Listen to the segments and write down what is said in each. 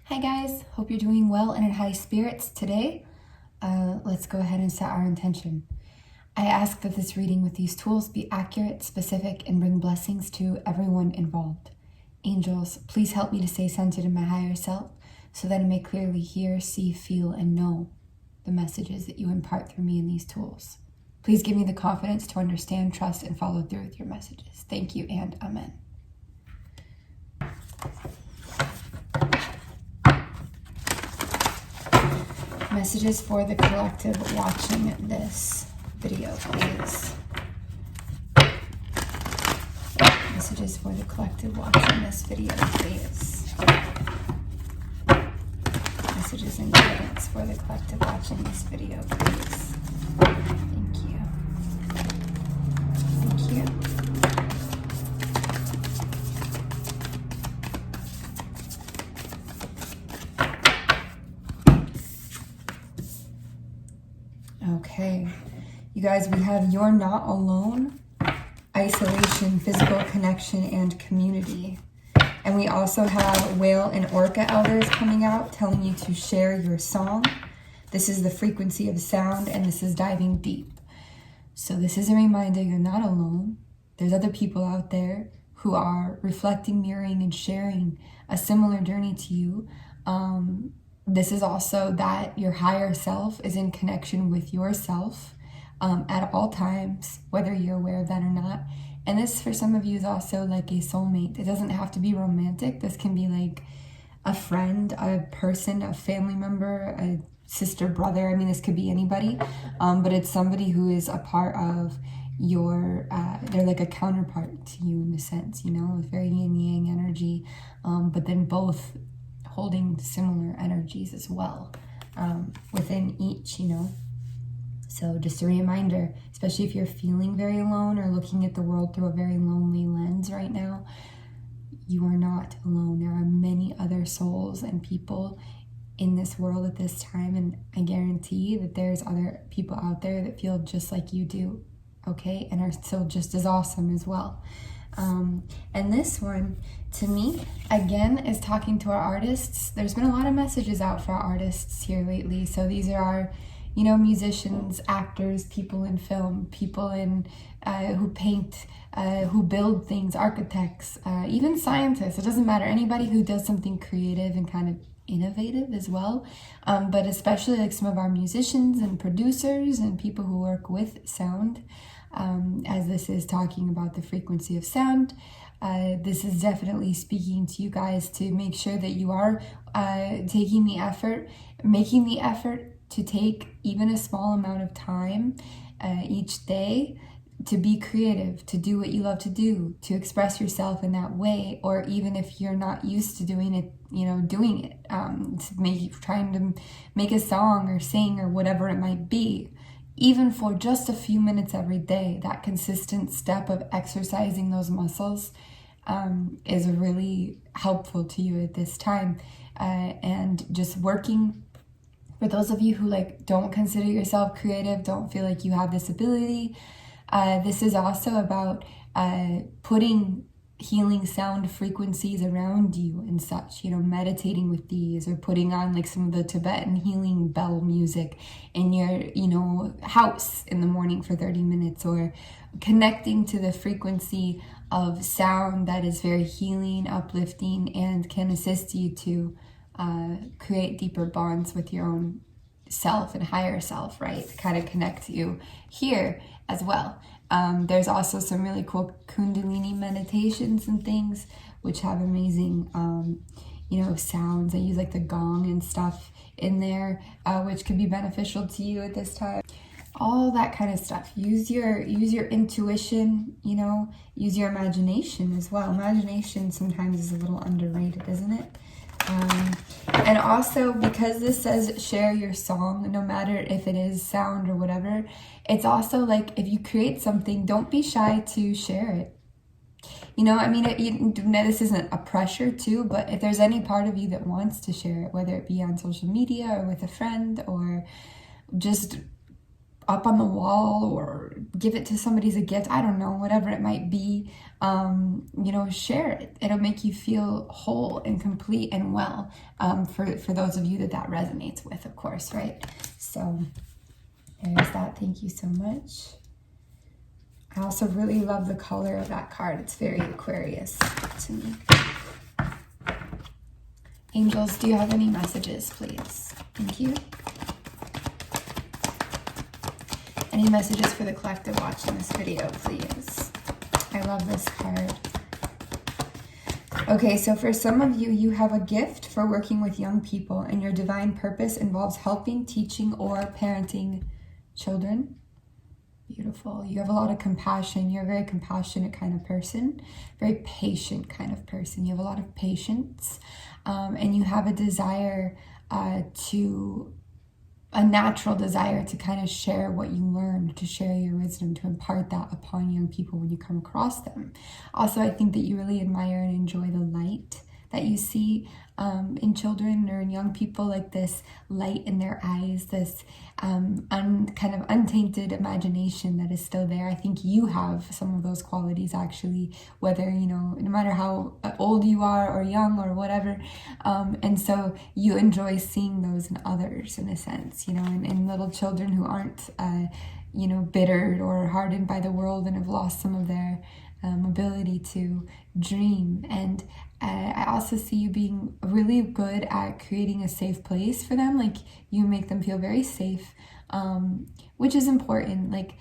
Hi guys, hope you're doing well and in high spirits today. Let's go ahead and set our intention. I ask that this reading with these tools be accurate, specific, and bring blessings to everyone involved. Angels, please help me to stay centered in my higher self so that I may clearly hear, see, feel, and know the messages that you impart through me in these tools. Please give me the confidence to understand, trust, and follow through with your messages. Thank you and amen. Messages for the collective watching this video, please. Messages for the collective watching this video, please. Messages and guidance for the collective watching this video, please. Thank you. Thank you. Okay, you guys, we have You're Not Alone, Isolation, Physical Connection, and Community. And we also have Whale and Orca Elders coming out telling you to share your song. This is the frequency of sound, and this is diving deep. So this is a reminder you're not alone. There's other people out there who are reflecting, mirroring, and sharing a similar journey to you. This is also that your higher self is in connection with yourself at all times, whether you're aware of that or not. And this, for some of you, is also like a soulmate. It doesn't have to be romantic. This can be like a friend, a person, a family member, a sister, brother. I mean, this could be anybody, but it's somebody who is a part of your, they're like a counterpart to you in a sense, you know, with very yin yang energy, but then both holding similar energies as well within each, you know. So just a reminder, especially if you're feeling very alone or looking at the world through a very lonely lens right now, you are not alone. There are many other souls and people in this world at this time, and I guarantee that there's other people out there that feel just like you do, okay, and are still just as awesome as well. And this one, to me, again, is talking to our artists. There's been a lot of messages out for our artists here lately. So these are our, you know, musicians, actors, people in film, people in who paint, who build things, architects, even scientists. It doesn't matter. Anybody who does something creative and kind of innovative as well. But especially like some of our musicians and producers and people who work with sound. As this is talking about the frequency of sound, this is definitely speaking to you guys to make sure that you are taking the effort, making the effort to take even a small amount of time each day to be creative, to do what you love to do, to express yourself in that way, or even if you're not used to doing it, you know, doing it, trying to make a song or sing or whatever it might be. Even for just a few minutes every day, that consistent step of exercising those muscles is really helpful to you at this time. And just working, for those of you who like don't consider yourself creative, don't feel like you have this ability, this is also about putting healing sound frequencies around you and such, you know, meditating with these, or putting on like some of the Tibetan healing bell music in your, you know, house in the morning for 30 minutes, or connecting to the frequency of sound that is very healing, uplifting, and can assist you to create deeper bonds with your own self and higher self, right? To kind of connect you here as well. There's also some really cool Kundalini meditations and things which have amazing, you know, sounds. I use like the gong and stuff in there, which could be beneficial to you at this time. All that kind of stuff. Use your intuition, you know, use your imagination as well. Imagination sometimes is a little underrated, isn't it? And also, because this says share your song, no matter if it is sound or whatever, it's also like if you create something, don't be shy to share it. You know, I mean, this isn't a pressure too, but if there's any part of you that wants to share it, whether it be on social media or with a friend or just up on the wall or give it to somebody as a gift, I don't know, whatever it might be, share it. It'll make you feel whole and complete and well, for those of you that resonates with, of course, right? So there's that. Thank you so much. I also really love the color of that card. It's very Aquarius to me. Angels, do you have any messages, please? Thank you. Any messages for the collective watching this video, please? I love this card. Okay, so for some of you, you have a gift for working with young people, and your divine purpose involves helping, teaching, or parenting children. Beautiful. You have a lot of compassion. You're a very compassionate kind of person, very patient kind of person. You have a lot of patience, and you have a desire a natural desire to kind of share what you learned, to share your wisdom, to impart that upon young people when you come across them. Also, I think that you really admire and enjoy the light that you see in children or in young people, like this light in their eyes, this kind of untainted imagination that is still there. I think you have some of those qualities, actually, whether, no matter how old you are or young or whatever. And so you enjoy seeing those in others, in a sense, in little children who aren't, bittered or hardened by the world and have lost some of their ability to dream. And I also see you being really good at creating a safe place for them. Like, you make them feel very safe, which is important. Like,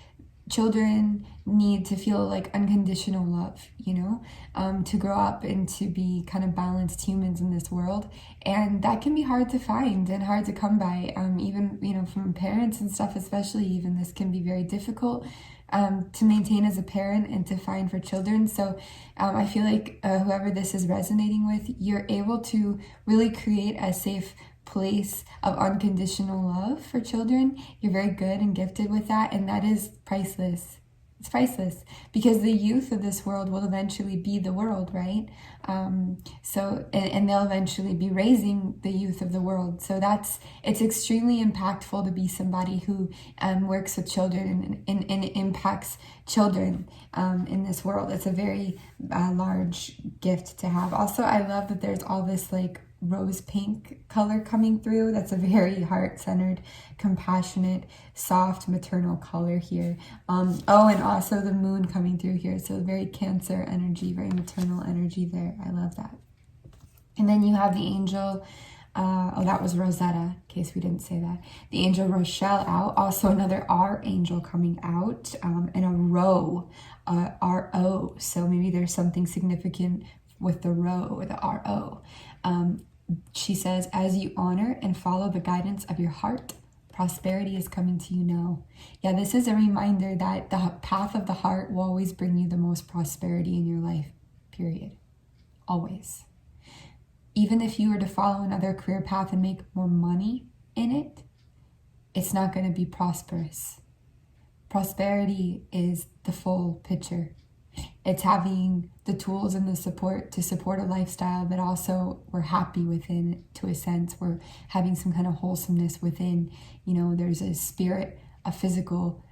children need to feel like unconditional love, to grow up and to be kind of balanced humans in this world. And that can be hard to find and hard to come by, even, from parents and stuff, especially. Even this can be very difficult to maintain as a parent and to find for children. So I feel like whoever this is resonating with, you're able to really create a safe place of unconditional love for children. You're very good and gifted with that, and that is priceless. It's priceless, because the youth of this world will eventually be the world, right? And they'll eventually be raising the youth of the world. So it's extremely impactful to be somebody who works with children and impacts children in this world. It's a very large gift to have. Also, I love that there's all this like rose pink color coming through. That's a very heart-centered, compassionate, soft, maternal color here. And also the moon coming through here. So very Cancer energy, very maternal energy there. I love that. And then you have the angel, that was Rosetta, in case we didn't say that. The angel Rochelle out. Also another R angel coming out, and a row, R-O. So maybe there's something significant with the row or the R-O. She says, as you honor and follow the guidance of your heart, prosperity is coming to you now. Yeah, this is a reminder that the path of the heart will always bring you the most prosperity in your life, period. Always. Even if you were to follow another career path and make more money in it, it's not going to be prosperous. Prosperity is the full picture. It's having the tools and the support to support a lifestyle that also we're happy within, to a sense. We're having some kind of wholesomeness within. There's a spirit, a physical,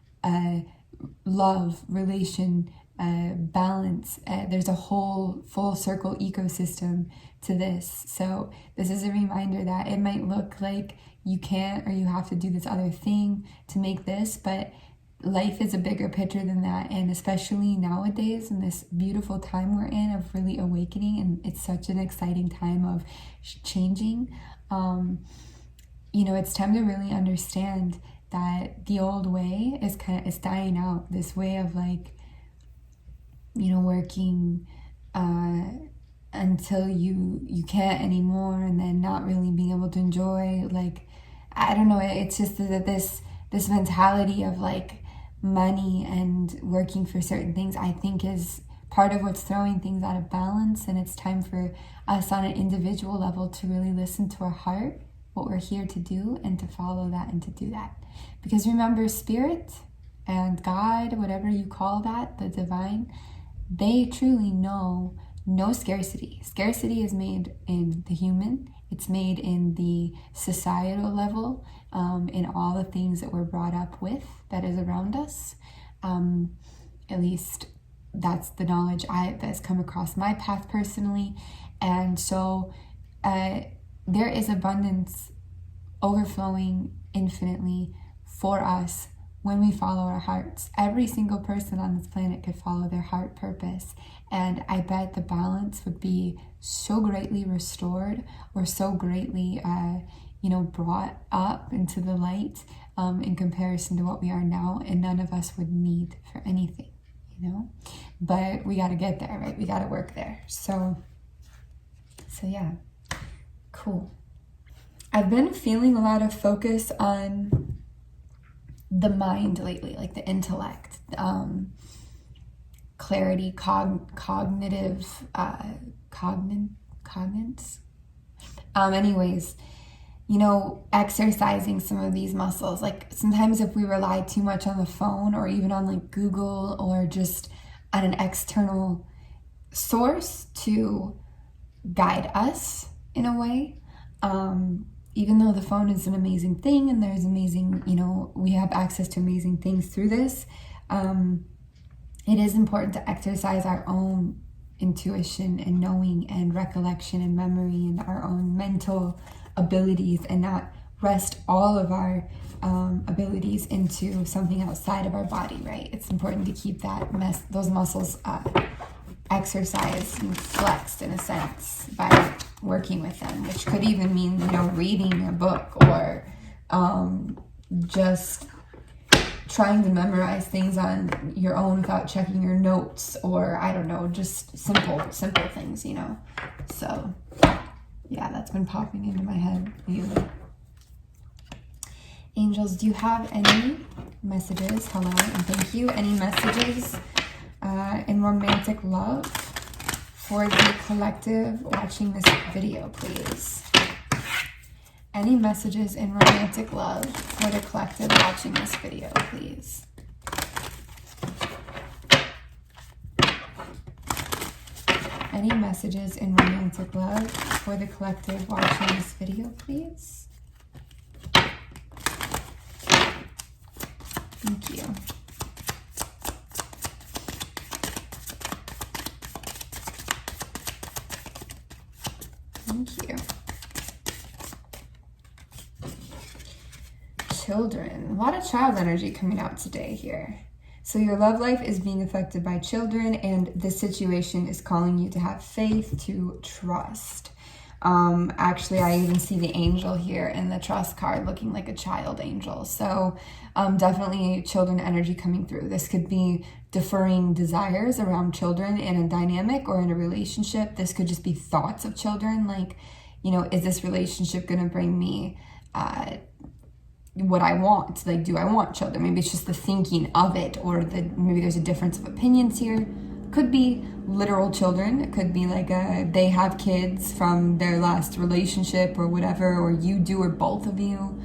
love, relation, balance. There's a whole full circle ecosystem to this. So this is a reminder that it might look like you can't or you have to do this other thing to make this, but life is a bigger picture than that. And especially nowadays, in this beautiful time we're in of really awakening, and it's such an exciting time of changing, it's time to really understand that the old way is dying out. This way of working until you can't anymore, and then not really being able to enjoy, I don't know, it's just that this mentality of money and working for certain things, I think, is part of what's throwing things out of balance. And it's time for us on an individual level to really listen to our heart, what we're here to do, and to follow that and to do that. Because remember, spirit and God, whatever you call that, the divine, they truly know no scarcity. Scarcity is made in the human. It's made in the societal level, in all the things that we're brought up with that is around us. At least that's the knowledge that's come across my path personally. And so there is abundance overflowing infinitely for us when we follow our hearts. Every single person on this planet could follow their heart purpose. And I bet the balance would be so greatly restored, or so greatly, brought up into the light in comparison to what we are now. And none of us would need for anything, But we got to get there, right? We got to work there. So yeah, cool. I've been feeling a lot of focus on the mind lately, like the intellect, clarity, cognitive, cognance. Anyways, exercising some of these muscles. Like sometimes if we rely too much on the phone, or even on like Google, or just on an external source to guide us in a way, even though the phone is an amazing thing, and there's amazing, we have access to amazing things through this, it is important to exercise our own intuition and knowing and recollection and memory and our own mental abilities, and not rest all of our abilities into something outside of our body, right? It's important to keep those muscles exercised and flexed in a sense by working with them, which could even mean, reading a book, or just trying to memorize things on your own without checking your notes, or I don't know, just simple things, So yeah, that's been popping into my head lately. Angels, do you have any messages? Hello and thank you. Any messages in romantic love for the collective watching this video, please? Any messages in romantic love for the collective watching this video, please? Any messages in romantic love for the collective watching this video, please? Thank you. Thank you. Children. A lot of child energy coming out today here. So your love life is being affected by children, and this situation is calling you to have faith, to trust. Actually, I even see the angel here in the trust card looking like a child angel. So definitely children energy coming through. This could be deferring desires around children in a dynamic or in a relationship. This could just be thoughts of children, like, is this relationship going to bring me what I want? Like, do I want children? Maybe it's just the thinking of it, or maybe there's a difference of opinions here. Could be literal children. It could be like they have kids from their last relationship or whatever, or you do, or both of you.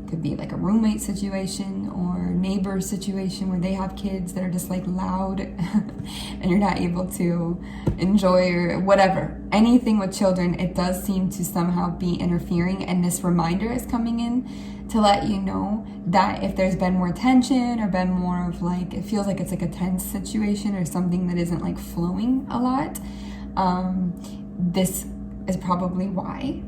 Could be like a roommate situation or neighbor situation where they have kids that are just like loud and you're not able to enjoy, or whatever. Anything with children, it does seem to somehow be interfering, and this reminder is coming in to let you know that if there's been more tension, or been more of like, it feels like it's like a tense situation, or something that isn't like flowing a lot, this is probably why.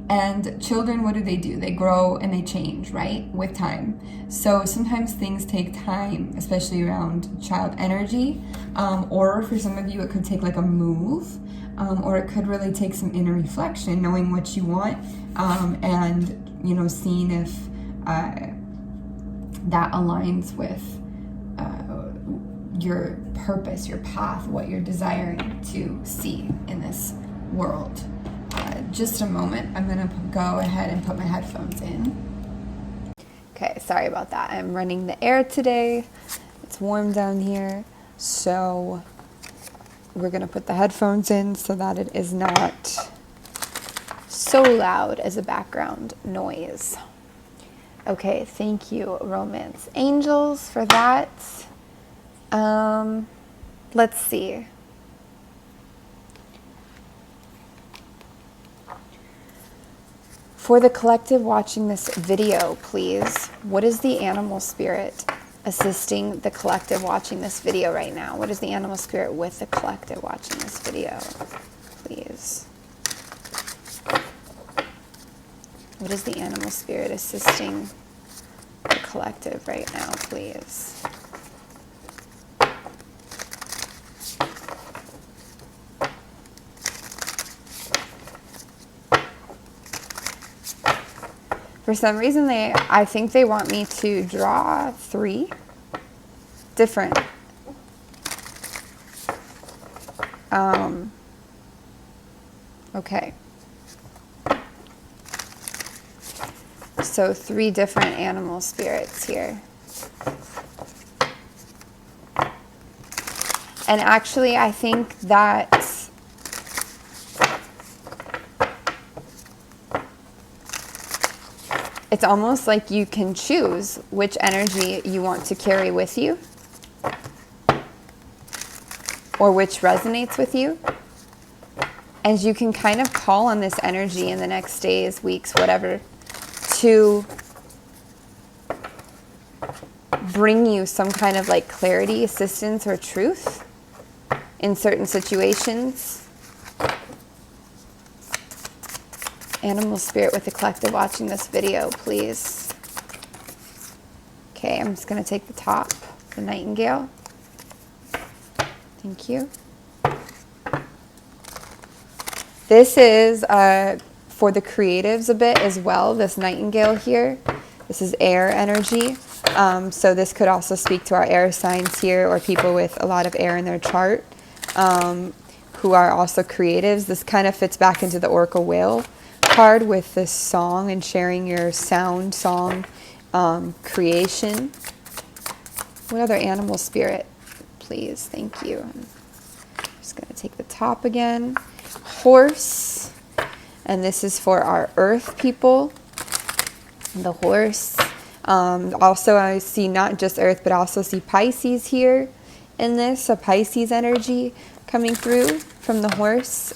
And children, what do? They grow and they change, right, with time. So sometimes things take time, especially around child energy, or for some of you it could take like a move, or it could really take some inner reflection, knowing what you want, and seeing if that aligns with your purpose, your path, what you're desiring to see in this world. Just a moment, I'm gonna go ahead and put my headphones in. Okay, sorry about that. I'm running the air today. It's warm down here, so we're gonna put the headphones in so that it is not so loud as a background noise. Okay, thank you, Romance Angels, for that. Let's see. For the collective watching this video, please, what is the animal spirit assisting the collective watching this video right now? What is the animal spirit with the collective watching this video, please? What is the animal spirit assisting the collective right now, please? For some reason, I think they want me to draw 3 different okay. So 3 different animal spirits here. And actually, I think that it's almost like you can choose which energy you want to carry with you, or which resonates with you. And you can kind of call on this energy in the next days, weeks, whatever, to bring you some kind of like clarity, assistance, or truth in certain situations. Animal spirit with the collective watching this video, please. Okay, I'm just going to take the top, the Nightingale. Thank you. This is for the creatives a bit as well, this Nightingale here. This is air energy. So this could also speak to our air signs here, or people with a lot of air in their chart who are also creatives. This kind of fits back into the Oracle Whale card with this song and sharing your sound, song, creation. What other animal spirit, please? Thank you. I'm just going to take the top again. Horse. And this is for our earth people. The horse. Also, I see not just earth, but also see Pisces here in this. A Pisces energy coming through from the horse.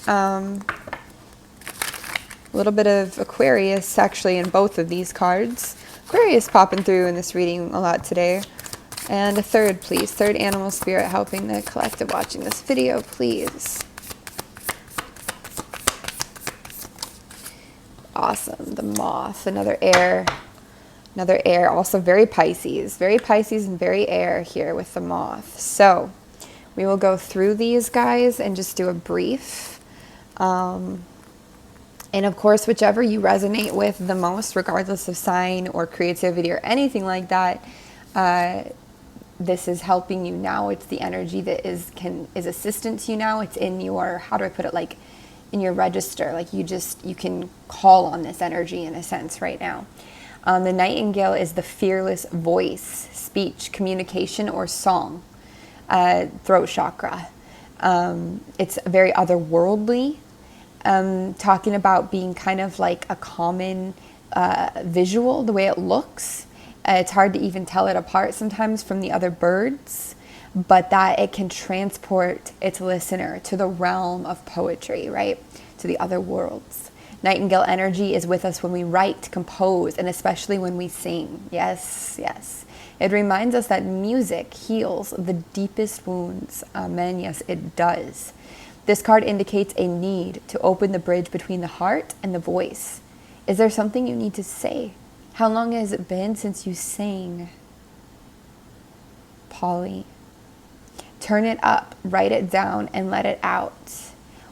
A little bit of Aquarius actually in both of these cards. Aquarius popping through in this reading a lot today. And a third, please. Third animal spirit helping the collective watching this video, please. Awesome. The Moth, another air. Another air, also very Pisces and very air here with the Moth. So we will go through these guys and just do a brief. And of course, whichever you resonate with the most, regardless of sign or creativity or anything like that, this is helping you now. It's the energy that is assistant to you now. It's in your, how do I put it, like in your register. Like you can call on this energy in a sense right now. The Nightingale is the fearless voice, speech, communication, or song, throat chakra. It's very otherworldly. Talking about being kind of like a common visual, the way it looks. It's hard to even tell it apart sometimes from the other birds, but that it can transport its listener to the realm of poetry, right? To the other worlds. Nightingale energy is with us when we write, compose, and especially when we sing. Yes, yes. It reminds us that music heals the deepest wounds. Amen. Yes, it does. This card indicates a need to open the bridge between the heart and the voice. Is there something you need to say? How long has it been since you sang? Polly. Turn it up, write it down, and let it out.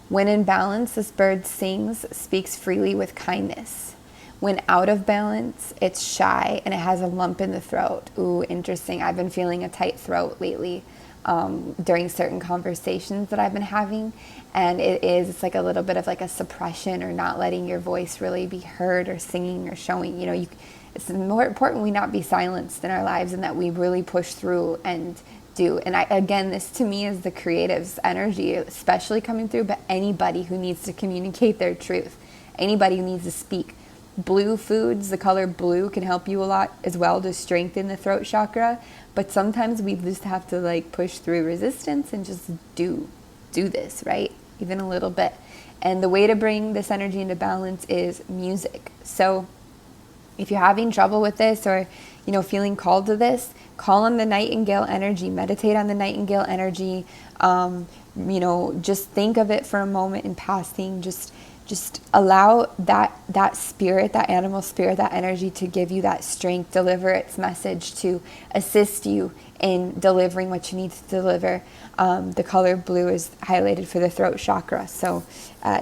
When in balance, this bird sings, speaks freely with kindness. When out of balance, it's shy and it has a lump in the throat. Ooh, interesting. I've been feeling a tight throat lately. During certain conversations that I've been having, and it's like a little bit of like a suppression or not letting your voice really be heard or singing or showing, it's more important we not be silenced in our lives and that we really push through and do. And again, this to me is the creative's energy, especially coming through, but anybody who needs to communicate their truth, anybody who needs to speak. Blue foods, the color blue can help you a lot as well to strengthen the throat chakra. But sometimes we just have to like push through resistance and just do this, right? Even a little bit. And the way to bring this energy into balance is music. So if you're having trouble with this, or feeling called to this, call on the Nightingale energy, meditate on the Nightingale energy. Just think of it for a moment in passing. Just allow that spirit, that animal spirit, that energy to give you that strength, deliver its message to assist you in delivering what you need to deliver. The color blue is highlighted for the throat chakra. So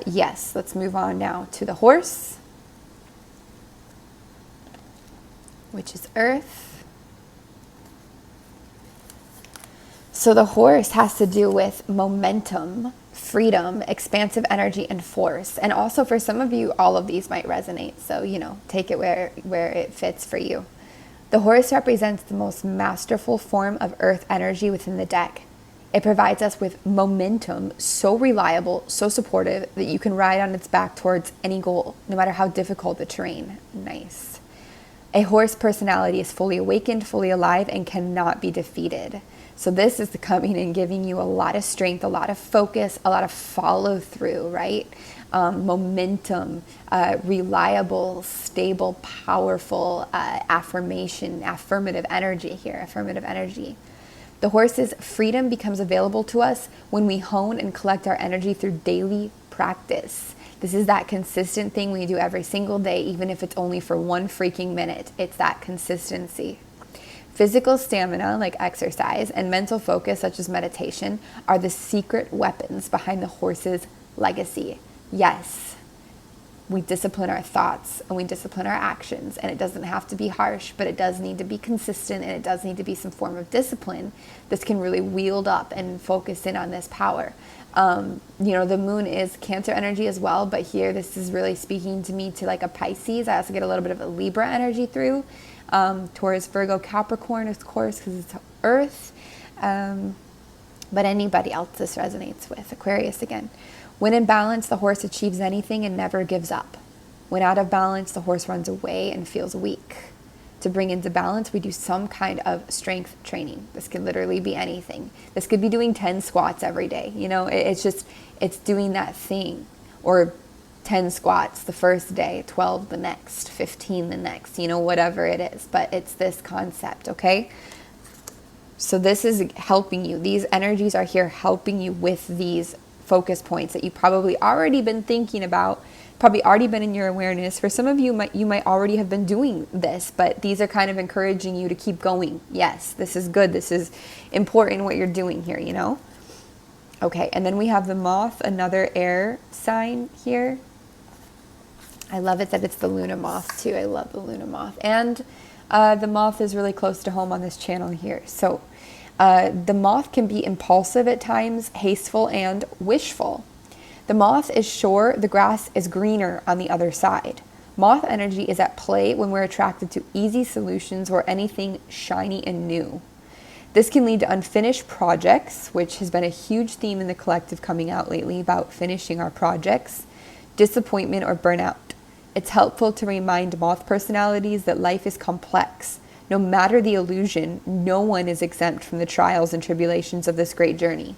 yes, let's move on now to the horse, which is earth. So the horse has to do with momentum, freedom, expansive energy, and force. And also for some of you, all of these might resonate. So, take it where it fits for you. The horse represents the most masterful form of earth energy within the deck. It provides us with momentum, so reliable, so supportive that you can ride on its back towards any goal, no matter how difficult the terrain. Nice. A horse personality is fully awakened, fully alive, and cannot be defeated. So this is coming and giving you a lot of strength, a lot of focus, a lot of follow through, right? Momentum, reliable, stable, powerful affirmative energy here, affirmative energy. The horse's freedom becomes available to us when we hone and collect our energy through daily practice. This is that consistent thing we do every single day, even if it's only for 1 freaking minute. It's that consistency. Physical stamina, like exercise, and mental focus, such as meditation, are the secret weapons behind the horse's legacy. Yes, we discipline our thoughts and we discipline our actions, and it doesn't have to be harsh, but it does need to be consistent, and it does need to be some form of discipline. This can really wield up and focus in on this power. The moon is Cancer energy as well, but here this is really speaking to me to like a Pisces. I also get a little bit of a Libra energy through. Taurus, Virgo, Capricorn, of course, because it's earth. But anybody else this resonates with. Aquarius again. When in balance, the horse achieves anything and never gives up. When out of balance, the horse runs away and feels weak. To bring into balance, we do some kind of strength training. This could literally be anything. This could be doing 10 squats every day. It's doing that thing. Or 10 squats the first day, 12 the next, 15 the next, whatever it is. But it's this concept, okay? So this is helping you. These energies are here helping you with these focus points that you've probably already been thinking about, probably already been in your awareness. For some of you, you might already have been doing this, but these are kind of encouraging you to keep going. Yes, this is good. This is important what you're doing here, Okay, and then we have the moth, another air sign here. I love it that it's the Luna moth too. I love the Luna moth. And the moth is really close to home on this channel here. So the moth can be impulsive at times, hasteful, and wishful. The moth is sure the grass is greener on the other side. Moth energy is at play when we're attracted to easy solutions or anything shiny and new. This can lead to unfinished projects, which has been a huge theme in the collective coming out lately about finishing our projects, disappointment, or burnout. It's helpful to remind moth personalities that life is complex. No matter the illusion, no one is exempt from the trials and tribulations of this great journey.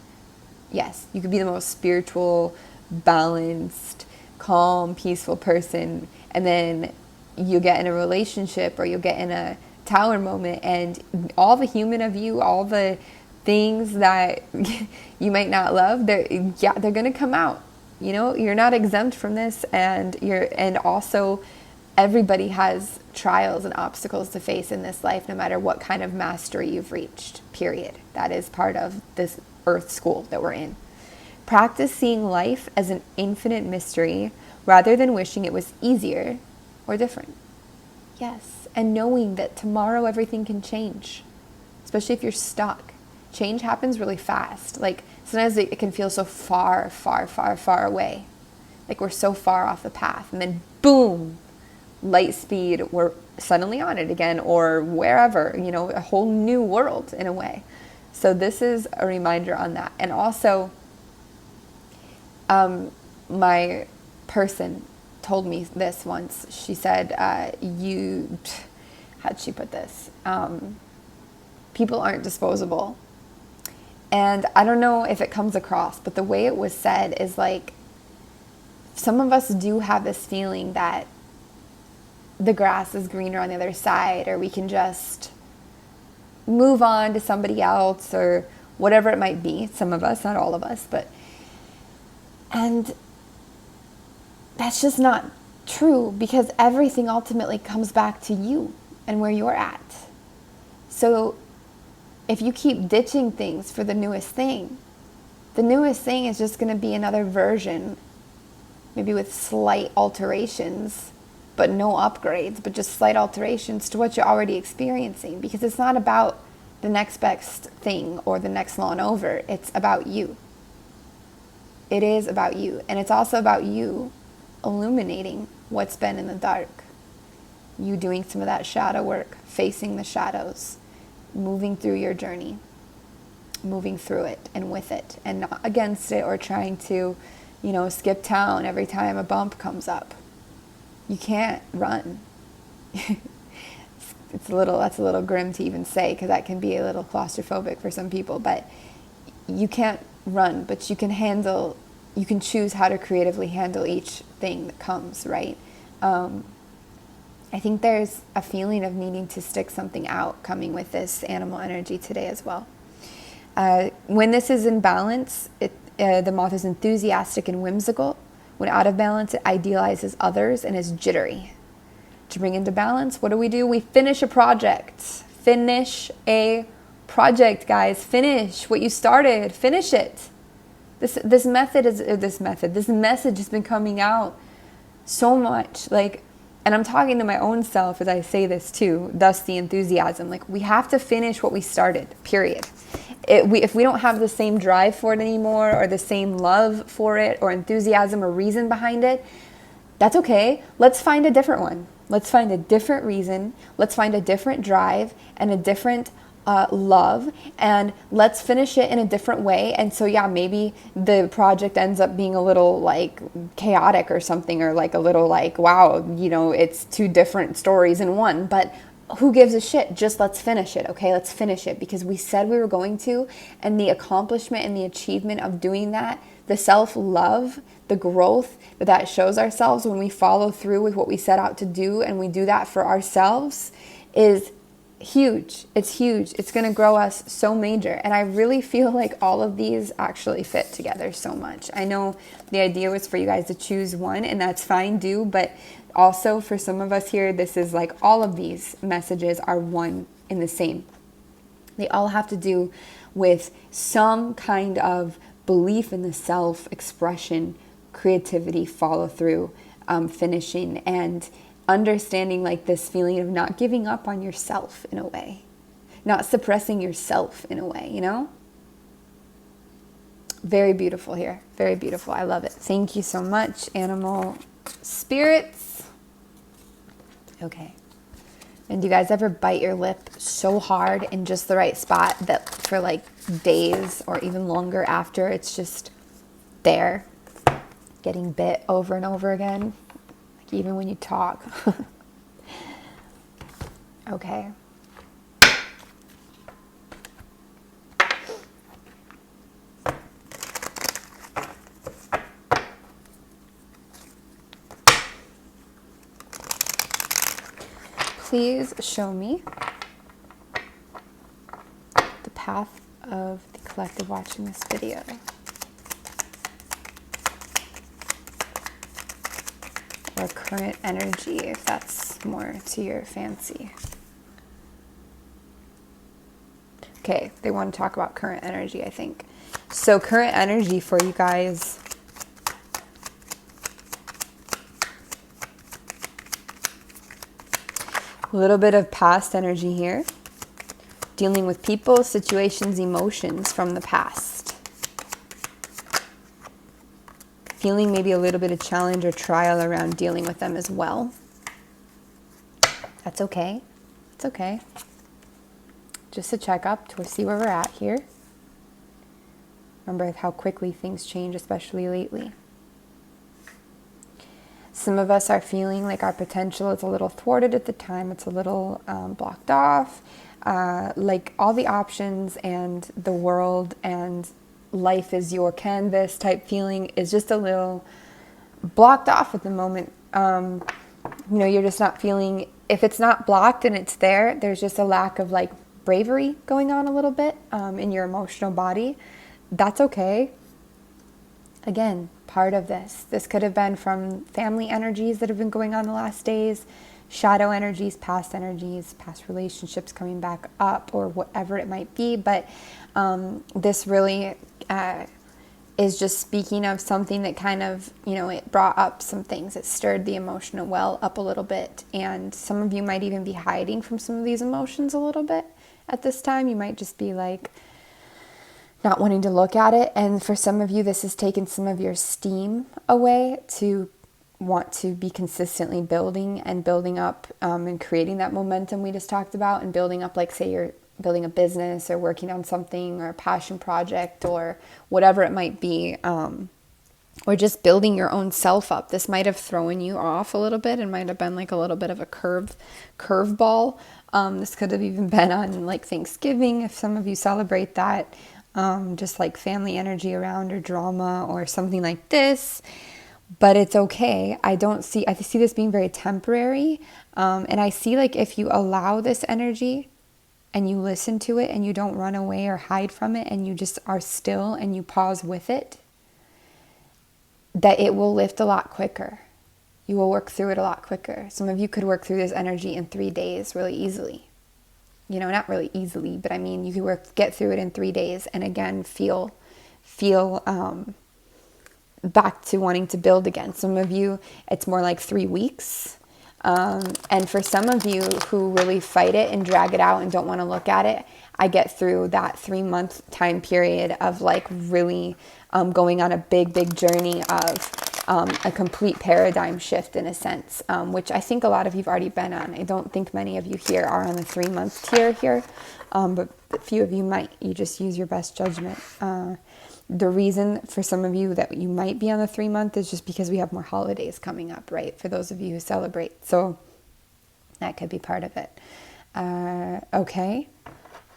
Yes, you could be the most spiritual, balanced, calm, peaceful person, and then you get in a relationship or you'll get in a tower moment, and all the human of you, all the things that you might not love, they're going to come out. You're not exempt from this, and also everybody has trials and obstacles to face in this life, no matter what kind of mastery you've reached, period. That is part of this earth school that we're in. Practice seeing life as an infinite mystery rather than wishing it was easier or different. Yes, and knowing that tomorrow everything can change, especially if you're stuck. Change happens really fast. Like sometimes it can feel so far, far, far, far away. Like we're so far off the path, and then boom, light speed, we're suddenly on it again, or wherever, a whole new world in a way. So this is a reminder on that. And also, my person told me this once. She said, how'd she put this? People aren't disposable. And I don't know if it comes across, but the way it was said is like, some of us do have this feeling that the grass is greener on the other side, or we can just move on to somebody else, or whatever it might be. Some of us, not all of us, and that's just not true, because everything ultimately comes back to you and where you're at. So if you keep ditching things for the newest thing is just going to be another version, maybe with slight alterations, but no upgrades, but just slight alterations to what you're already experiencing, because it's not about the next best thing or the next lawn over. It's about you. It is about you. And it's also about you illuminating what's been in the dark. You doing some of that shadow work, facing the shadows, moving through your journey, moving through it and with it, and not against it, or trying to, skip town every time a bump comes up. You can't run. That's a little grim to even say, because that can be a little claustrophobic for some people, but you can't run, but you can choose how to creatively handle each thing that comes, right? I think there's a feeling of needing to stick something out coming with this animal energy today as well. When this is in balance, the moth is enthusiastic and whimsical. When out of balance, it idealizes others and is jittery. To bring into balance, what do? We finish a project. Finish a project, guys. Finish what you started. Finish it. This message has been coming out so much. And I'm talking to my own self as I say this too, thus the enthusiasm. We have to finish what we started, period. If we don't have the same drive for it anymore, or the same love for it, or enthusiasm or reason behind it, that's okay. Let's find a different one. Let's find a different reason. Let's find a different drive and a different love, and let's finish it in a different way. And so, yeah, maybe the project ends up being a little chaotic or something, or a little wow, it's two different stories in one, but who gives a shit? Just let's finish it, okay? Let's finish it, because we said we were going to, and the accomplishment and the achievement of doing that, the self-love, the growth that shows ourselves when we follow through with what we set out to do, and we do that for ourselves, is huge. It's huge. It's going to grow us so major. And I really feel like all of these actually fit together so much. I know the idea was for you guys to choose one, and that's fine, but also for some of us here, this is all of these messages are one and the same. They all have to do with some kind of belief in the self-expression, creativity, follow through, finishing, and understanding this feeling of not giving up on yourself in a way, not suppressing yourself in a way, Very beautiful here. Very beautiful. I love it. Thank you so much, animal spirits. Okay. And do you guys ever bite your lip so hard in just the right spot that for days or even longer after, it's just there, getting bit over and over again? Even when you talk. Okay. Please show me the path of the collective watching this video. Or current energy, if that's more to your fancy. Okay, they want to talk about current energy, I think. So current energy for you guys. A little bit of past energy here. Dealing with people, situations, emotions from the past. Feeling maybe a little bit of challenge or trial around dealing with them as well. That's okay. It's okay. Just a checkup to see where we're at here. Remember how quickly things change, especially lately. Some of us are feeling like our potential is a little thwarted at the time. It's a little blocked off. Like all the options and the world and life is your canvas type feeling is just a little blocked off at the moment. you're just not feeling, if it's not blocked and it's there, there's just a lack of like bravery going on a little bit in your emotional body. That's okay. Again, part of this could have been from family energies that have been going on the last days, shadow energies, past relationships coming back up, or whatever it might be. But this really is just speaking of something that kind of, it brought up some things. It stirred the emotional well up a little bit. And some of you might even be hiding from some of these emotions a little bit at this time. You might just be like, not wanting to look at it. And for some of you, this has taken some of your steam away to want to be consistently building up and creating that momentum we just talked about, and building up, like say you're building a business or working on something or a passion project or whatever it might be, or just building your own self up. This might have thrown you off a little bit and might have been like a little bit of a curveball. This could have even been on like Thanksgiving, if some of you celebrate that. Just like family energy around, or drama or something like this. But it's okay. I see this being very temporary. And I see like if you allow this energy and you listen to it and you don't run away or hide from it, and you just are still and you pause with it, that it will lift a lot quicker. You will work through it a lot quicker. Some of you could work through this energy in 3 days really easily. Not really easily, but I mean, you could get through it in 3 days, and again, feel back to wanting to build again. Some of you, it's more like 3 weeks. And for some of you who really fight it and drag it out and don't want to look at it, I get through that 3-month time period of like really going on a big journey of a complete paradigm shift in a sense, which I think a lot of you've already been on. I don't think many of you here are on the 3-month tier here, but a few of you might. You just use your best judgment. The reason for some of you that you might be on the 3-month is just because we have more holidays coming up, right? For those of you who celebrate. So that could be part of it. Okay.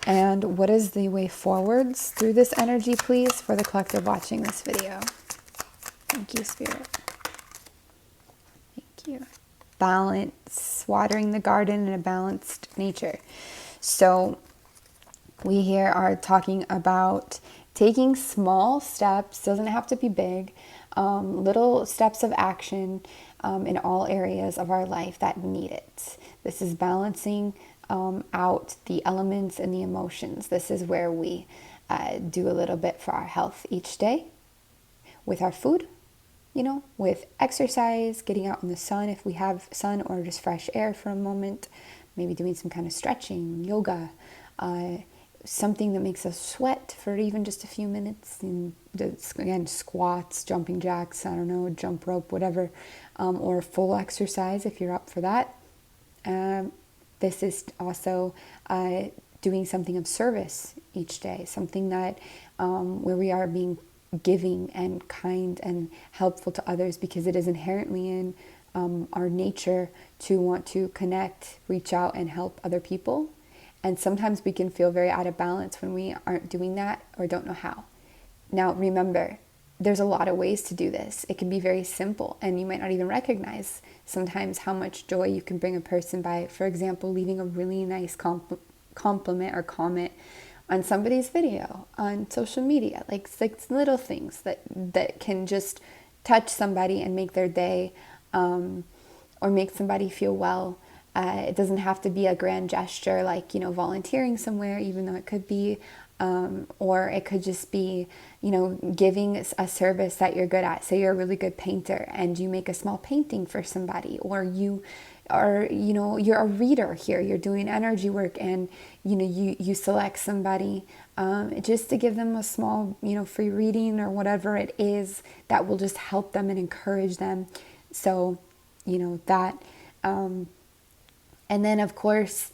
And what is the way forwards through this energy, please, for the collective watching this video? Thank you, Spirit. Thank you. Balance, watering the garden in a balanced nature. So we here are talking about taking small steps, doesn't have to be big, little steps of action in all areas of our life that need it. This is balancing out the elements and the emotions. This is where we do a little bit for our health each day with our food, with exercise, getting out in the sun if we have sun, or just fresh air for a moment, maybe doing some kind of stretching, yoga, something that makes us sweat for even just a few minutes. And again, squats, jumping jacks, jump rope, whatever, or full exercise if you're up for that. This is also doing something of service each day, something that where we are being giving and kind and helpful to others, because it is inherently in our nature to want to connect, reach out, and help other people. And sometimes we can feel very out of balance when we aren't doing that or don't know how. Now, remember, there's a lot of ways to do this. It can be very simple, and you might not even recognize sometimes how much joy you can bring a person by, for example, leaving a really nice compliment or comment on somebody's video on social media. Like little things that can just touch somebody and make their day, or make somebody feel well. It doesn't have to be a grand gesture like, volunteering somewhere, even though it could be, or it could just be, giving a service that you're good at. Say you're a really good painter and you make a small painting for somebody, or you are, you're a reader here, you're doing energy work, and, you select somebody just to give them a small, free reading or whatever it is that will just help them and encourage them. So, that, and then, of course,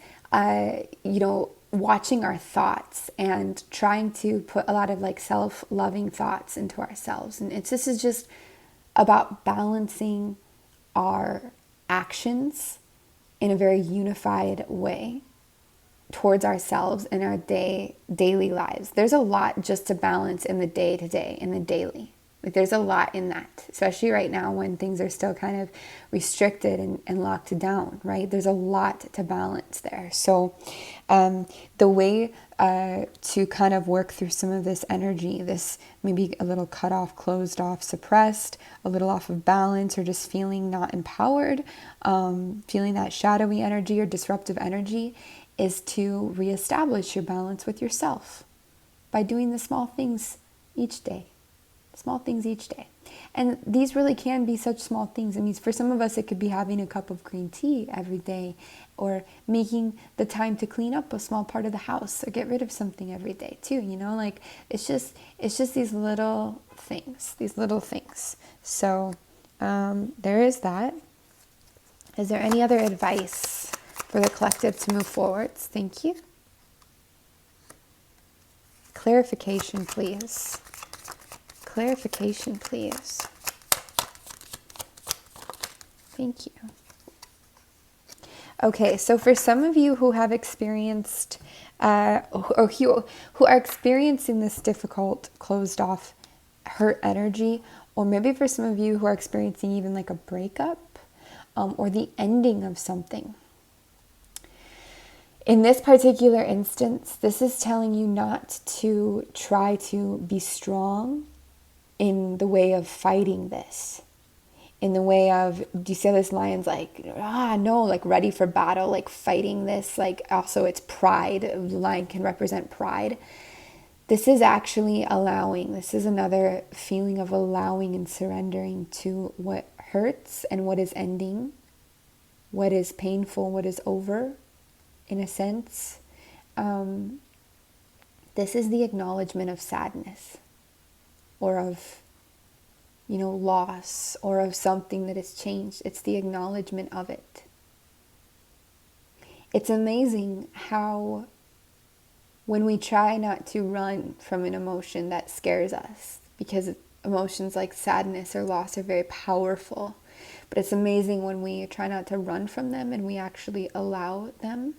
watching our thoughts and trying to put a lot of like self-loving thoughts into ourselves. And this is just about balancing our actions in a very unified way towards ourselves in our daily lives. There's a lot just to balance in the day-to-day, in the daily. Like there's a lot in that, especially right now when things are still kind of restricted and locked down, right? There's a lot to balance there. So the way to kind of work through some of this energy, this maybe a little cut off, closed off, suppressed, a little off of balance, or just feeling not empowered, feeling that shadowy energy or disruptive energy, is to reestablish your balance with yourself by doing the small things each day. Small things each day. And these really can be such small things. I mean, for some of us, it could be having a cup of green tea every day, or making the time to clean up a small part of the house, or get rid of something every day too, you know, like it's just these little things. So there is that. Is there any other advice for the collective to move forwards? Thank you. Clarification, please. Clarification, please. Thank you. Okay, so for some of you who have experienced, or who are experiencing this difficult, closed off, hurt energy, or maybe for some of you who are experiencing even like a breakup, or the ending of something. In this particular instance, this is telling you not to try to be strong in the way of fighting this, in the way of, do you see this lion's like, no, like ready for battle, like fighting this, like also it's pride. The lion can represent pride. This is actually allowing, this is another feeling of allowing and surrendering to what hurts and what is ending, what is painful, what is over, in a sense. This is the acknowledgement of sadness, or of, loss, or of something that has changed. It's the acknowledgement of it. It's amazing how when we try not to run from an emotion that scares us, because emotions like sadness or loss are very powerful, but it's amazing when we try not to run from them and we actually allow them,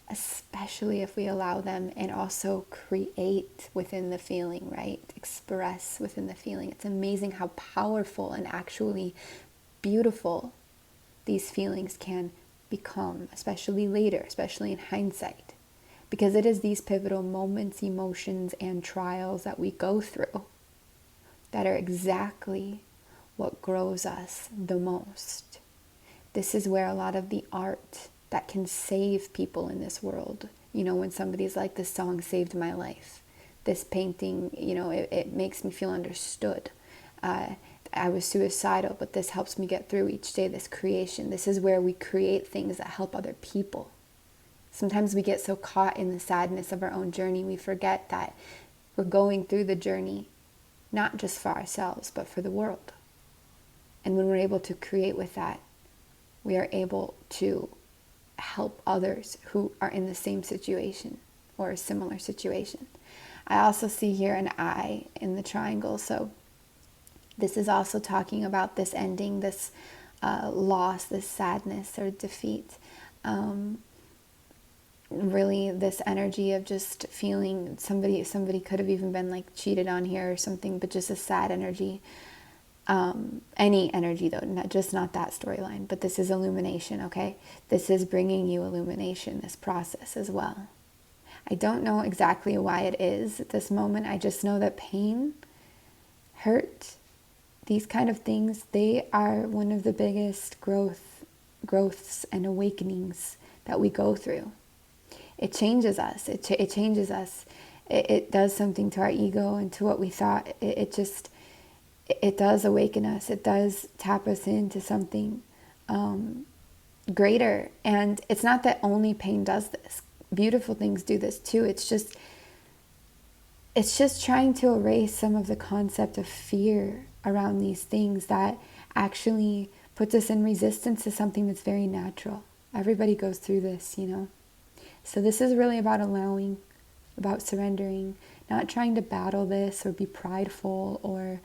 especially if we allow them and also create within the feeling, right? Express within the feeling. It's amazing how powerful and actually beautiful these feelings can become, especially later, especially in hindsight, because it is these pivotal moments, emotions, and trials that we go through that are exactly what grows us the most. This is where a lot of the art that can save people in this world, when somebody's like, this song saved my life, this painting, it makes me feel understood. I was suicidal, but this helps me get through each day, this creation. This is where we create things that help other people. Sometimes we get so caught in the sadness of our own journey, we forget that we're going through the journey, not just for ourselves, but for the world. And when we're able to create with that, we are able to help others who are in the same situation or a similar situation. I also see here an eye in the triangle. So this is also talking about this ending, this loss, this sadness or defeat. Really this energy of just feeling somebody could have even been like cheated on here or something, but just a sad energy. Any energy though, not that storyline, but this is illumination, okay? This is bringing you illumination, this process as well. I don't know exactly why it is at this moment. I just know that pain, hurt, these kind of things, they are one of the biggest growths and awakenings that we go through. It changes us. It changes us. It does something to our ego and to what we thought. It does awaken us. It does tap us into something greater. And it's not that only pain does this. Beautiful things do this too. It's just trying to erase some of the concept of fear around these things that actually puts us in resistance to something that's very natural. Everybody goes through this, So this is really about allowing, about surrendering, not trying to battle this or be prideful or,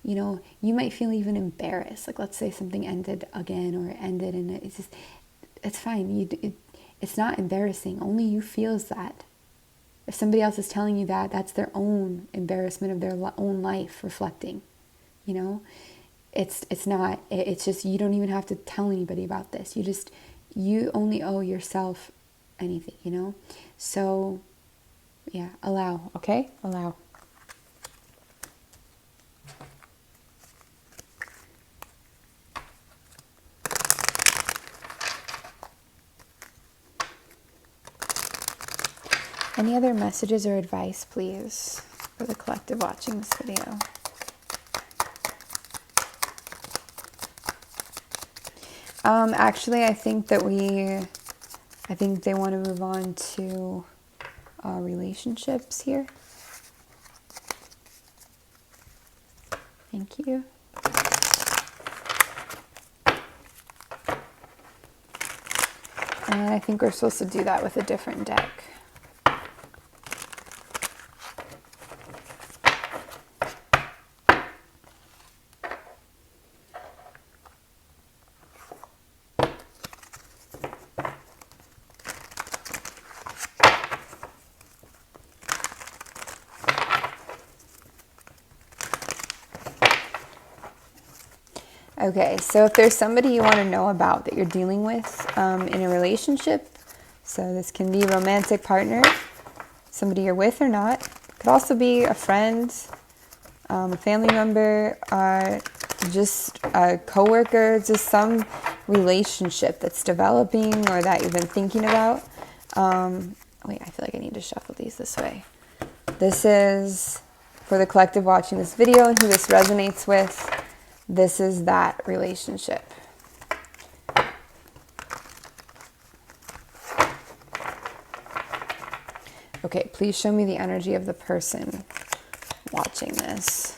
you might feel even embarrassed. Like let's say something ended again or ended and it's fine. It's not embarrassing. Only you feels that. If somebody else is telling you that, that's their own embarrassment of their own life reflecting, you know? It's not, it's just, you don't even have to tell anybody about this. You only owe yourself anything, you know? So yeah, allow, okay? Allow. Any other messages or advice, please, for the collective watching this video? Actually, I think they want to move on to relationships here. Thank you. And I think we're supposed to do that with a different deck. Okay, so if there's somebody you want to know about that you're dealing with in a relationship, so this can be a romantic partner, somebody you're with or not. It could also be a friend, a family member, just a coworker, just some relationship that's developing or that you've been thinking about. Wait, I feel like I need to shuffle these this way. This is for the collective watching this video and who this resonates with. This is that relationship. Okay, please show me the energy of the person watching this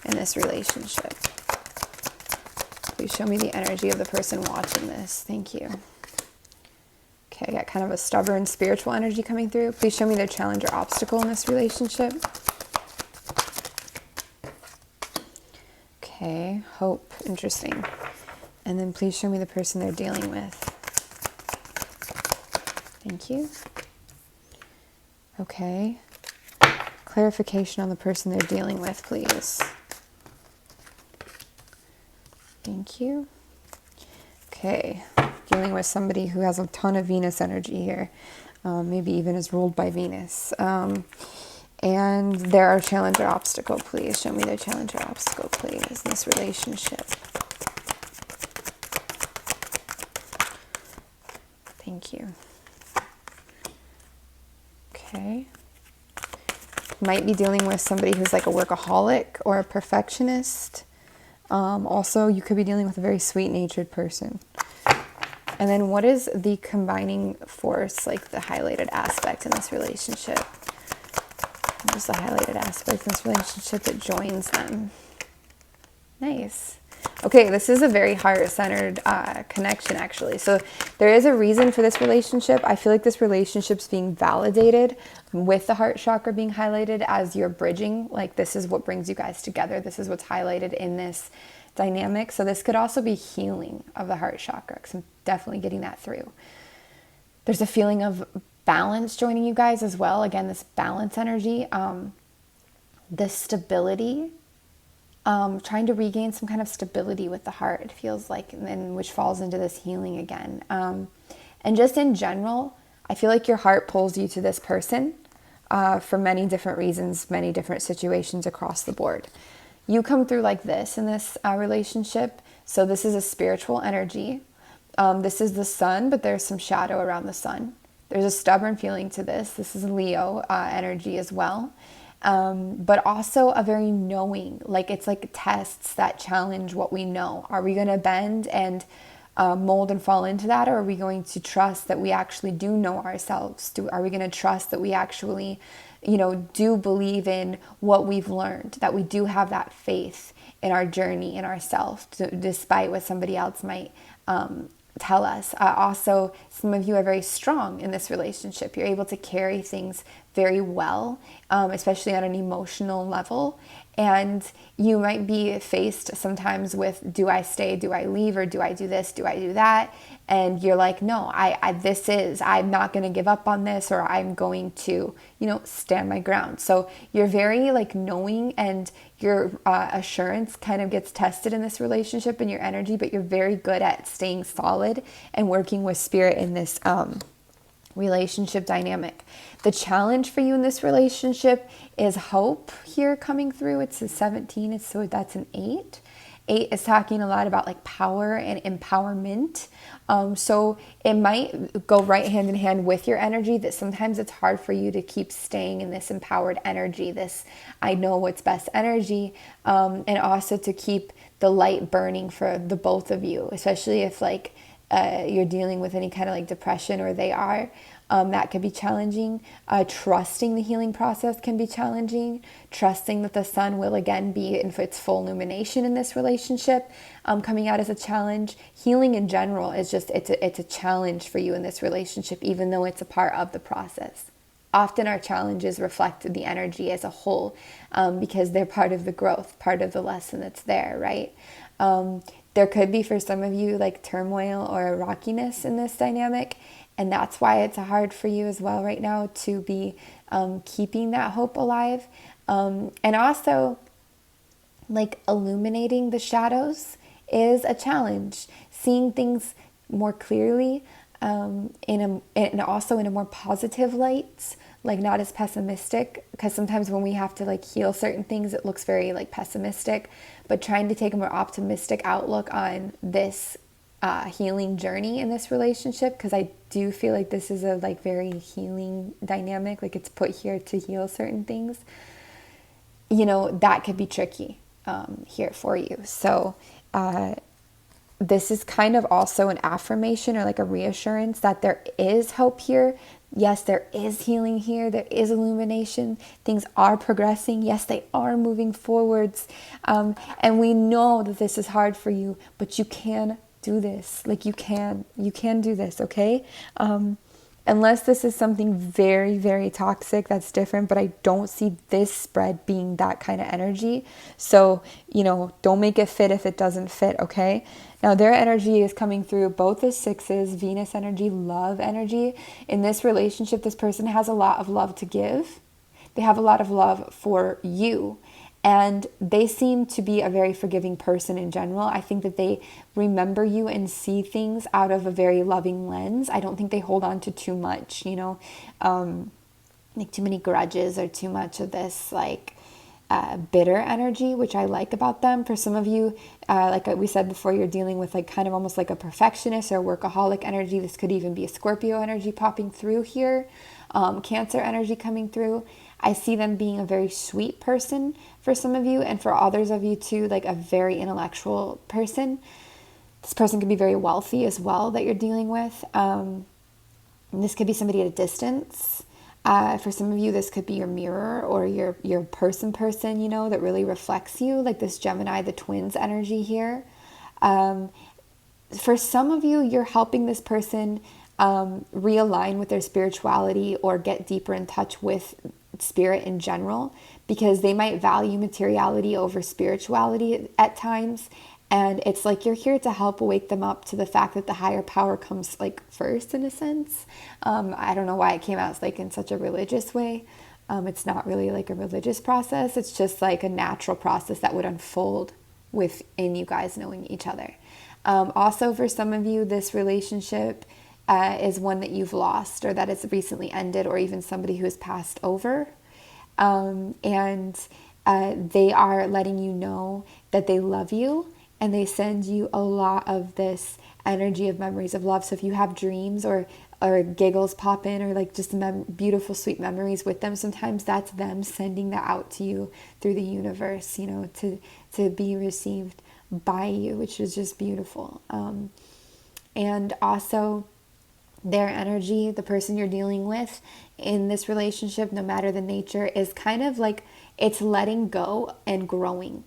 in this relationship. Please show me the energy of the person watching this. Thank you. Okay, I got kind of a stubborn spiritual energy coming through. Please show me their challenge or obstacle in this relationship. Okay, hope, interesting. And then please show me the person they're dealing with. Thank you. Okay, clarification on the person they're dealing with, please. Thank you. Okay, dealing with somebody who has a ton of Venus energy here, maybe even is ruled by Venus. And their challenge or obstacle, please. Show me their challenge or obstacle, please, in this relationship. Thank you. Okay. Might be dealing with somebody who's like a workaholic or a perfectionist. Also, you could be dealing with a very sweet-natured person. And then what is the combining force, like the highlighted aspect in this relationship? Just a highlighted aspect in this relationship that joins them. Nice. Okay, this is a very heart-centered connection, actually. So there is a reason for this relationship. I feel like this relationship's being validated with the heart chakra being highlighted as you're bridging. Like, this is what brings you guys together. This is what's highlighted in this dynamic. So this could also be healing of the heart chakra, because I'm definitely getting that through. There's a feeling of balance joining you guys as well. Again, this balance energy, this stability, trying to regain some kind of stability with the heart, it feels like, and which falls into this healing again. And just in general, I feel like your heart pulls you to this person for many different reasons, many different situations across the board. You come through like this in this relationship. So this is a spiritual energy. This is the sun, but there's some shadow around the sun. There's a stubborn feeling to this. This is Leo energy as well. But also a very knowing, like it's like tests that challenge what we know. Are we going to bend and mold and fall into that? Or are we going to trust that we actually do know ourselves? Are we going to trust that we actually, do believe in what we've learned, that we do have that faith in our journey, in ourselves, despite what somebody else might tell us. Also, some of you are very strong in this relationship. You're able to carry things very well, especially on an emotional level. And you might be faced sometimes with, do I stay, do I leave, or do I do this, do I do that? And you're like, no, I'm not going to give up on this, or I'm going to, stand my ground. So you're very like knowing, and your assurance kind of gets tested in this relationship and your energy, but you're very good at staying solid and working with spirit in this relationship dynamic. The challenge for you in this relationship is hope here coming through. It's a 17, so that's an 8. 8 is talking a lot about like power and empowerment. So it might go right hand in hand with your energy, that sometimes it's hard for you to keep staying in this empowered energy, this I know what's best energy, and also to keep the light burning for the both of you, especially if like you're dealing with any kind of like depression, or they are. That could be challenging. Trusting the healing process can be challenging. Trusting that the sun will again be in its full illumination in this relationship, coming out as a challenge. Healing in general is just, it's a challenge for you in this relationship, even though it's a part of the process. Often our challenges reflect the energy as a whole, because they're part of the growth, part of the lesson that's there, right? There could be for some of you like turmoil or rockiness in this dynamic. And that's why it's hard for you as well right now to be keeping that hope alive. And also, like, illuminating the shadows is a challenge. Seeing things more clearly, and also in a more positive light, like not as pessimistic. Because sometimes when we have to like heal certain things, it looks very like pessimistic. But trying to take a more optimistic outlook on this healing journey in this relationship, because I do feel like this is a like very healing dynamic, like it's put here to heal certain things, that could be tricky here for you. So this is kind of also an affirmation or like a reassurance that there is hope here. Yes, there is healing here. There is illumination. Things are progressing. Yes, they are moving forwards. And we know that this is hard for you, but you can do this. Like you can do this, okay? Unless this is something very, very toxic, that's different, but I don't see this spread being that kind of energy. So, don't make it fit if it doesn't fit, okay? Now, their energy is coming through both the 6s, Venus energy, love energy. In this relationship, this person has a lot of love to give. They have a lot of love for you. And they seem to be a very forgiving person in general. I think that they remember you and see things out of a very loving lens. I don't think they hold on to too much, like too many grudges or too much of this like bitter energy, which I like about them. For some of you, like we said before, you're dealing with like kind of almost like a perfectionist or workaholic energy. This could even be a Scorpio energy popping through here, Cancer energy coming through. I see them being a very sweet person for some of you, and for others of you too, like a very intellectual person. This person could be very wealthy as well that you're dealing with. And this could be somebody at a distance. For some of you, this could be your mirror or your person, that really reflects you, like this Gemini, the twins energy here. For some of you, you're helping this person realign with their spirituality or get deeper in touch with spirit in general, because they might value materiality over spirituality at times. And it's like you're here to help wake them up to the fact that the higher power comes like first, in a sense. I don't know why it came out like in such a religious way. It's not really like a religious process. It's just like a natural process that would unfold within you guys knowing each other. Also, for some of you, this relationship is one that you've lost or that has recently ended, or even somebody who has passed over. And they are letting you know that they love you, and they send you a lot of this energy of memories of love. So if you have dreams or giggles pop in, or like just beautiful, sweet memories with them, sometimes that's them sending that out to you through the universe, to be received by you, which is just beautiful. And also, their energy, the person you're dealing with in this relationship, no matter the nature, is kind of like it's letting go and growing.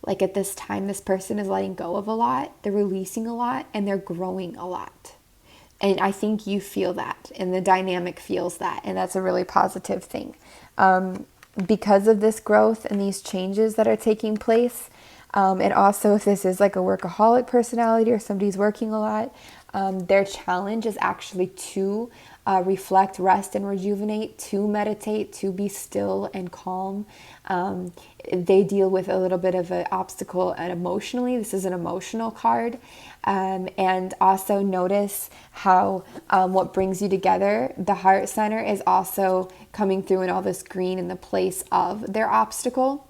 Like at this time, this person is letting go of a lot, they're releasing a lot, and they're growing a lot. And I think you feel that, and the dynamic feels that, and that's a really positive thing. Because of this growth and these changes that are taking place, and also if this is like a workaholic personality or somebody's working a lot, their challenge is actually to reflect, rest, and rejuvenate, to meditate, to be still and calm. They deal with a little bit of an obstacle and emotionally. This is an emotional card. And also notice how what brings you together, the heart center, is also coming through in all this green in the place of their obstacle.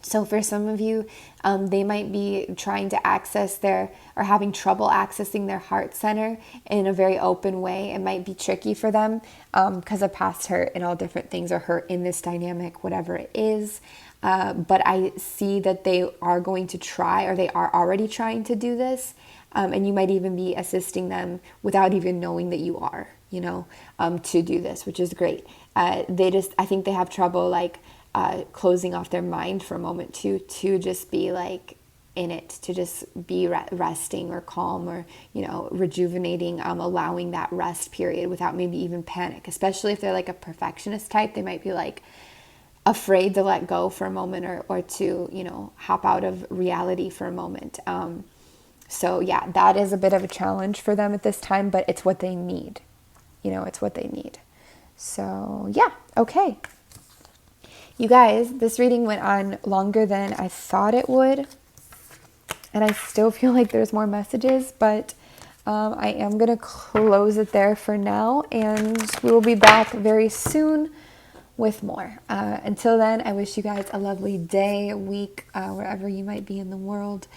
So for some of you, they might be trying to access or having trouble accessing their heart center in a very open way. It might be tricky for them because of past hurt and all different things, or hurt in this dynamic, whatever it is. But I see that they are going to try, or they are already trying to do this. And you might even be assisting them without even knowing that you are, to do this, which is great. I think they have trouble closing off their mind for a moment to just be like in it, to just be resting or calm or, rejuvenating, allowing that rest period without maybe even panic, especially if they're like a perfectionist type. They might be like afraid to let go for a moment or to, hop out of reality for a moment. So yeah, that is a bit of a challenge for them at this time, but it's what they need. It's what they need. So yeah, okay. You guys, this reading went on longer than I thought it would. And I still feel like there's more messages, but I am going to close it there for now. And we will be back very soon with more. Until then, I wish you guys a lovely day, week, wherever you might be in the world.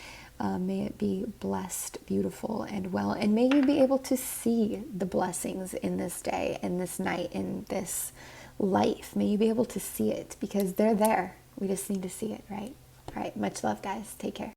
May it be blessed, beautiful, and well. And may you be able to see the blessings in this day, in this night, in this life. May you be able to see it, because they're there. We just need to see it, right? All right. Much love, guys. Take care.